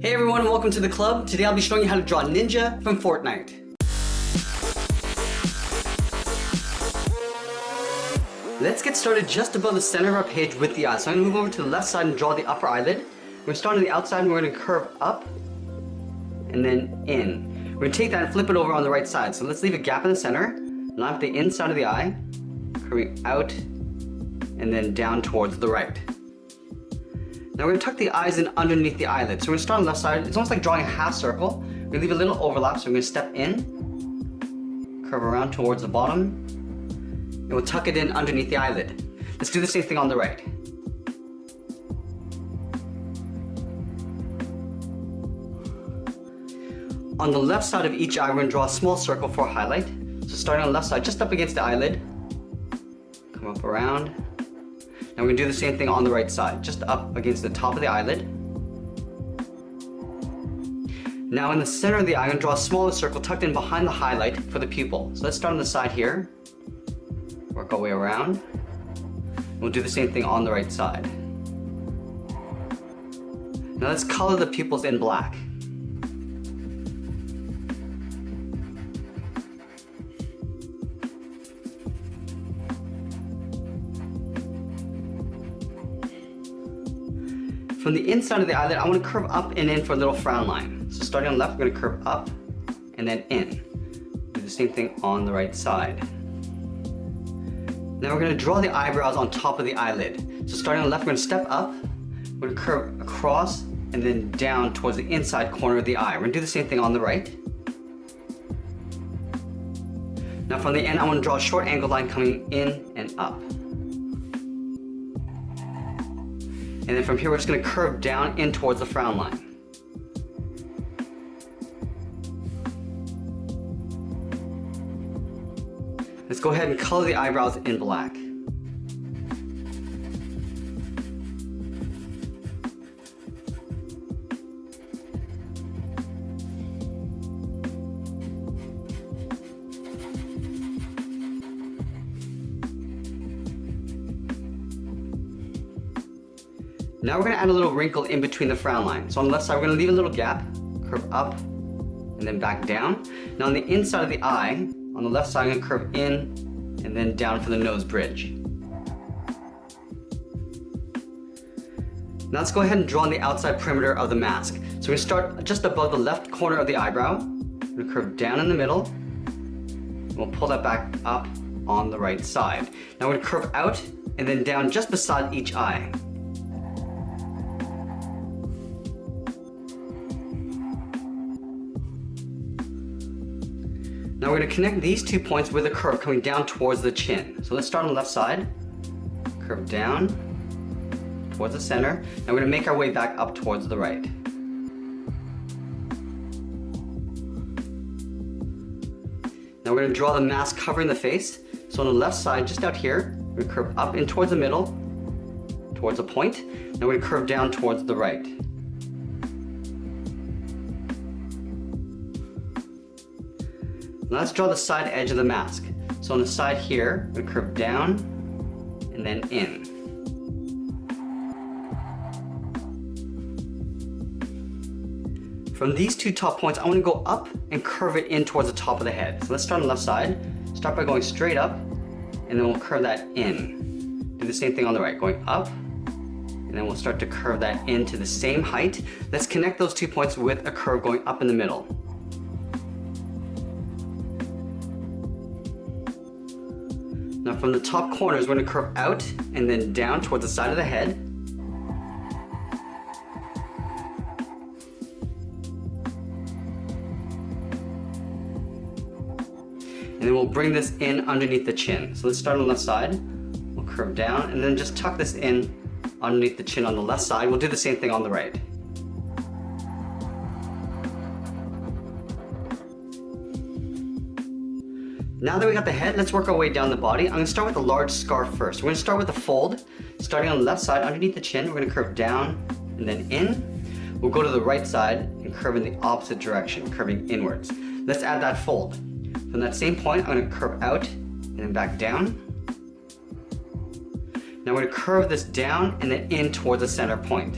Hey everyone, welcome to the club. Today I'll be showing you how to draw Ninja from Fortnite. Let's get started just above the center of our page with the eye. So I'm going to move over to the left side and draw the upper eyelid. We're going to start on the outside and we're going to curve up and then in. We're going to take that and flip it over on the right side. So let's leave a gap in the center, line up the inside of the eye, curving out and then down towards the right. Now we're going to tuck the eyes in underneath the eyelid. So we're going to start on the left side. It's almost like drawing a half circle. We're going to leave a little overlap, so we're going to step in, curve around towards the bottom, and we'll tuck it in underneath the eyelid. Let's do the same thing on the right. On the left side of each eye, we're going to draw a small circle for a highlight. So starting on the left side, just up against the eyelid, come up around. Now we're going to do the same thing on the right side, just up against the top of the eyelid. Now in the center of the eye, I'm going to draw a smaller circle tucked in behind the highlight for the pupil. So let's start on the side here, work our way around. We'll do the same thing on the right side. Now let's color the pupils in black. From the inside of the eyelid, I want to curve up and in for a little frown line. So starting on the left, we're going to curve up and then in. Do the same thing on the right side. Now we're going to draw the eyebrows on top of the eyelid. So starting on the left, we're going to step up, we're going to curve across and then down towards the inside corner of the eye. We're going to do the same thing on the right. Now from the end, I want to draw a short angled line coming in and up. And then from here, we're just going to curve down in towards the frown line. Let's go ahead and color the eyebrows in black. Now we're going to add a little wrinkle in between the frown line. So on the left side, we're going to leave a little gap, curve up, and then back down. Now on the inside of the eye, on the left side, I'm going to curve in and then down for the nose bridge. Now let's go ahead and draw on the outside perimeter of the mask. So we're going to start just above the left corner of the eyebrow. We're going to curve down in the middle. And we'll pull that back up on the right side. Now we're going to curve out and then down just beside each eye. Now we're going to connect these 2 points with a curve coming down towards the chin. So let's start on the left side, curve down towards the center. Now we're going to make our way back up towards the right. Now we're going to draw the mask covering the face. So on the left side, just out here, we're going to curve up in towards the middle, towards a point. Now we're going to curve down towards the right. Now let's draw the side edge of the mask. So on the side here, we're going to curve down and then in. From these 2 top points, I want to go up and curve it in towards the top of the head. So let's start on the left side. Start by going straight up, and then we'll curve that in. Do the same thing on the right, going up, and then we'll start to curve that into the same height. Let's connect those 2 points with a curve going up in the middle. Now from the top corners, we're going to curve out and then down towards the side of the head. And then we'll bring this in underneath the chin. So let's start on the left side. We'll curve down and then just tuck this in underneath the chin on the left side. We'll do the same thing on the right. Now that we got the head, let's work our way down the body. I'm going to start with a large scarf first. We're going to start with a fold. Starting on the left side, underneath the chin, we're going to curve down and then in. We'll go to the right side and curve in the opposite direction, curving inwards. Let's add that fold. From that same point, I'm going to curve out and then back down. Now we're going to curve this down and then in towards the center point.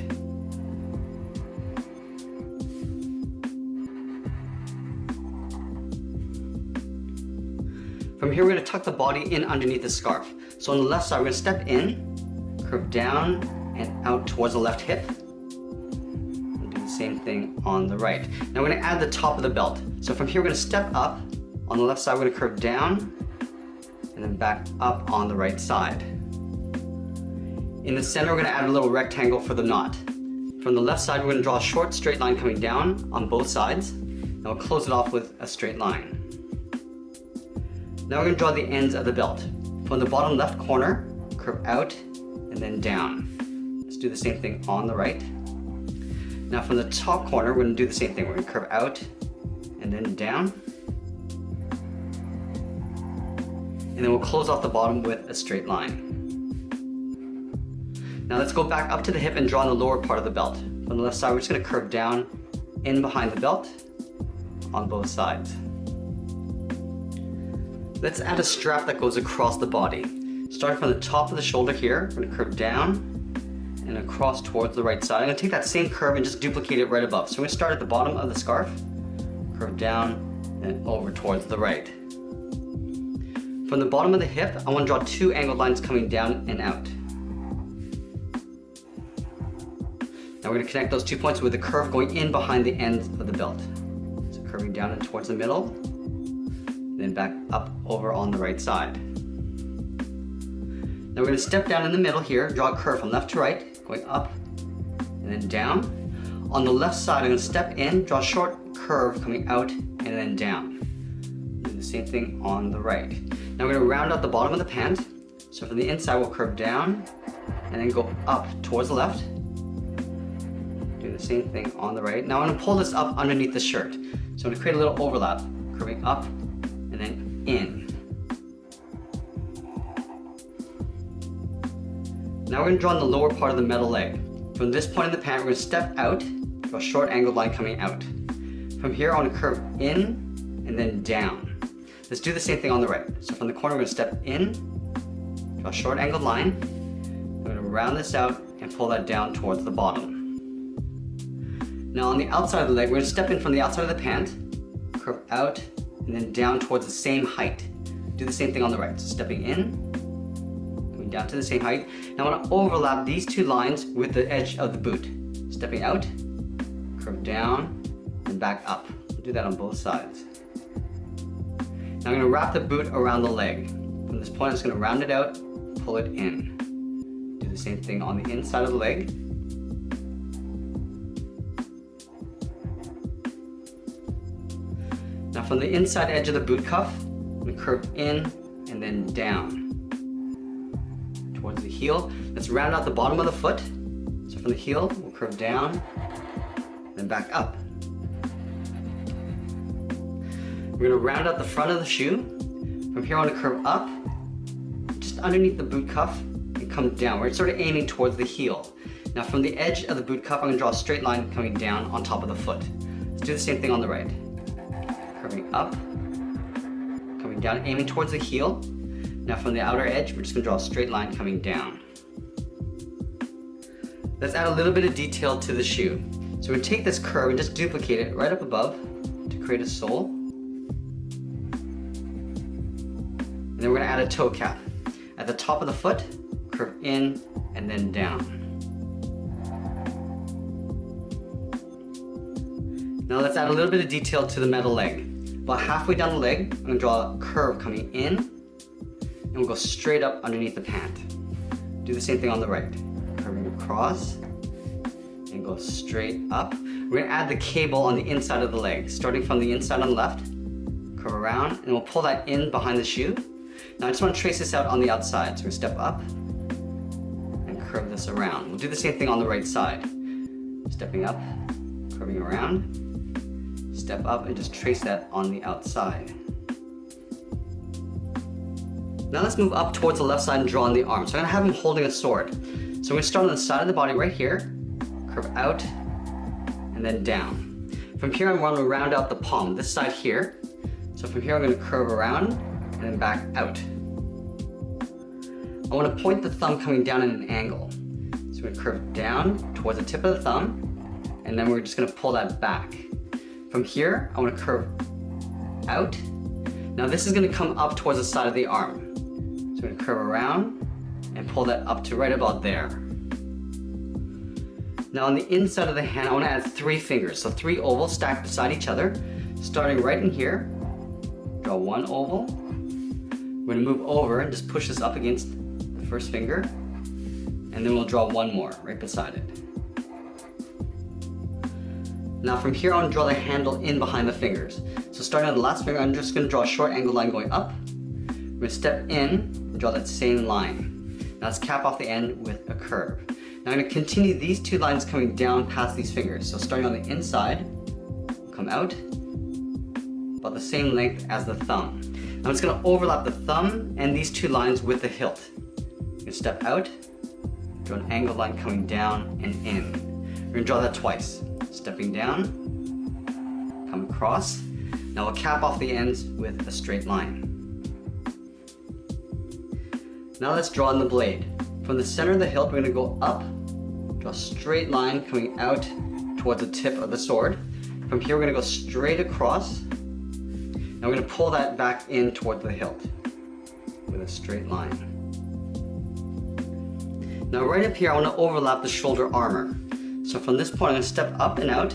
From here, we're going to tuck the body in underneath the scarf. So on the left side, we're going to step in, curve down and out towards the left hip. And do the same thing on the right. Now we're going to add the top of the belt. So from here, we're going to step up. On the left side, we're going to curve down and then back up on the right side. In the center, we're going to add a little rectangle for the knot. From the left side, we're going to draw a short straight line coming down on both sides. Now we'll close it off with a straight line. Now we're going to draw the ends of the belt. From the bottom left corner, curve out and then down. Let's do the same thing on the right. Now from the top corner, we're going to do the same thing. We're going to curve out and then down. And then we'll close off the bottom with a straight line. Now let's go back up to the hip and draw on the lower part of the belt. From the left side, we're just going to curve down in behind the belt on both sides. Let's add a strap that goes across the body. Starting from the top of the shoulder here, we're going to curve down and across towards the right side. I'm going to take that same curve and just duplicate it right above. So we're going to start at the bottom of the scarf, curve down and over towards the right. From the bottom of the hip, I want to draw two angled lines coming down and out. Now we're going to connect those 2 points with a curve going in behind the ends of the belt. So curving down and towards the middle, then back up over on the right side. Now we're going to step down in the middle here, draw a curve from left to right, going up and then down. On the left side, I'm going to step in, draw a short curve coming out and then down. Do the same thing on the right. Now we're going to round out the bottom of the pant. So from the inside, we'll curve down and then go up towards the left. Do the same thing on the right. Now I'm going to pull this up underneath the shirt. So I'm going to create a little overlap, curving up and then in. Now we're going to draw on the lower part of the metal leg. From this point in the pant, we're going to step out, draw a short angled line coming out. From here, I want to curve in and then down. Let's do the same thing on the right. So from the corner, we're going to step in, draw a short angled line. We're going to round this out and pull that down towards the bottom. Now on the outside of the leg, we're going to step in from the outside of the pant, curve out, and then down towards the same height. Do the same thing on the right. So stepping in, coming down to the same height. Now I want to overlap these two lines with the edge of the boot. Stepping out, curve down, and back up. We'll do that on both sides. Now I'm going to wrap the boot around the leg. From this point, I'm just going to round it out, pull it in. Do the same thing on the inside of the leg. Now from the inside edge of the boot cuff, I'm going to curve in and then down towards the heel. Let's round out the bottom of the foot. So from the heel, we'll curve down and then back up. We're going to round out the front of the shoe. From here, I want to curve up, just underneath the boot cuff, and come down. We're sort of aiming towards the heel. Now from the edge of the boot cuff, I'm going to draw a straight line coming down on top of the foot. Let's do the same thing on the right. Curving up, coming down, aiming towards the heel. Now from the outer edge, we're just going to draw a straight line coming down. Let's add a little bit of detail to the shoe. So we're going to take this curve and just duplicate it right up above to create a sole. And then we're going to add a toe cap. At the top of the foot, curve in and then down. Now let's add a little bit of detail to the metal leg. About halfway down the leg, I'm going to draw a curve coming in, and we'll go straight up underneath the pant. Do the same thing on the right. Curving across, and go straight up. We're going to add the cable on the inside of the leg. Starting from the inside on the left, curve around, and we'll pull that in behind the shoe. Now I just want to trace this out on the outside. So we're going to step up, and curve this around. We'll do the same thing on the right side. Stepping up, curving around. Step up and just trace that on the outside. Now let's move up towards the left side and draw on the arm. So I'm going to have him holding a sword. So we're going to start on the side of the body right here, curve out, and then down. From here I want to round out the palm, this side here. So from here I'm going to curve around and then back out. I want to point the thumb coming down at an angle. So we're going to curve down towards the tip of the thumb, and then we're just going to pull that back. From here, I want to curve out. Now this is going to come up towards the side of the arm. So we're going to curve around and pull that up to right about there. Now on the inside of the hand, I want to add 3 fingers. So 3 ovals stacked beside each other. Starting right in here, draw 1 oval. We're going to move over and just push this up against the first finger. And then we'll draw 1 more right beside it. Now from here, I want to draw the handle in behind the fingers. So starting on the last finger, I'm just going to draw a short angle line going up. We're going to step in and draw that same line. Now let's cap off the end with a curve. Now I'm going to continue these 2 lines coming down past these fingers. So starting on the inside, come out about the same length as the thumb. Now I'm just going to overlap the thumb and these 2 lines with the hilt. You're going to step out, draw an angle line coming down and in. We're going to draw that twice. Stepping down, come across. Now we'll cap off the ends with a straight line. Now let's draw in the blade. From the center of the hilt, we're going to go up, draw a straight line coming out towards the tip of the sword. From here, we're going to go straight across. Now we're going to pull that back in toward the hilt with a straight line. Now right up here, I want to overlap the shoulder armor. So from this point, I'm going to step up and out,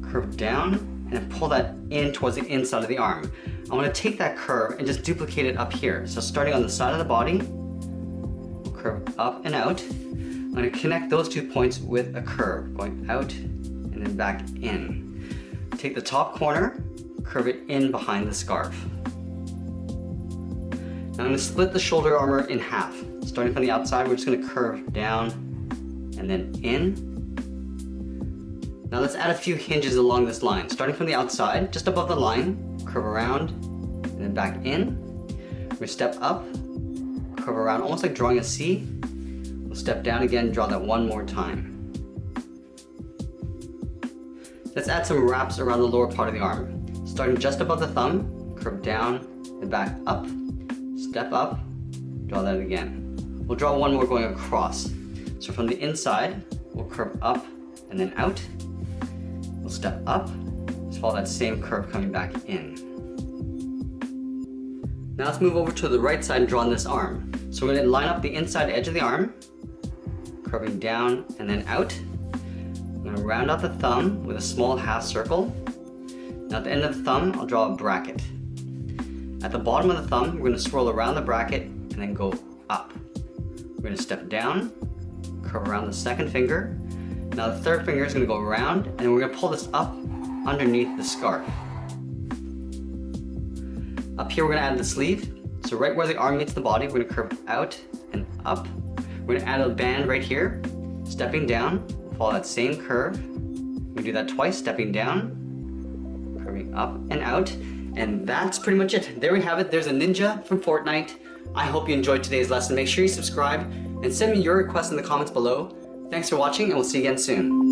curve down, and pull that in towards the inside of the arm. I want to take that curve and just duplicate it up here. So starting on the side of the body, we'll curve up and out. I'm going to connect those 2 points with a curve, going out and then back in. Take the top corner, curve it in behind the scarf. Now I'm going to split the shoulder armor in half. Starting from the outside, we're just going to curve down and then in. Now let's add a few hinges along this line. Starting from the outside, just above the line, curve around, and then back in. We're going to step up, curve around, almost like drawing a C. We'll step down again, draw that 1 more time. Let's add some wraps around the lower part of the arm. Starting just above the thumb, curve down, and back up, step up, draw that again. We'll draw 1 more going across. So from the inside, we'll curve up and then out. We'll step up, just follow that same curve coming back in. Now let's move over to the right side and draw on this arm. So we're going to line up the inside edge of the arm, curving down and then out. I'm going to round out the thumb with a small half circle. Now at the end of the thumb, I'll draw a bracket. At the bottom of the thumb, we're going to swirl around the bracket and then go up. We're going to step down, curve around the second finger. Now the third finger is going to go around and we're going to pull this up underneath the scarf. Up here we're going to add the sleeve. So right where the arm meets the body, we're going to curve out and up. We're going to add a band right here. Stepping down, follow that same curve. We do that twice, stepping down, curving up and out. And that's pretty much it. There we have it. There's a ninja from Fortnite. I hope you enjoyed today's lesson. Make sure you subscribe and send me your requests in the comments below. Thanks for watching, and we'll see you again soon.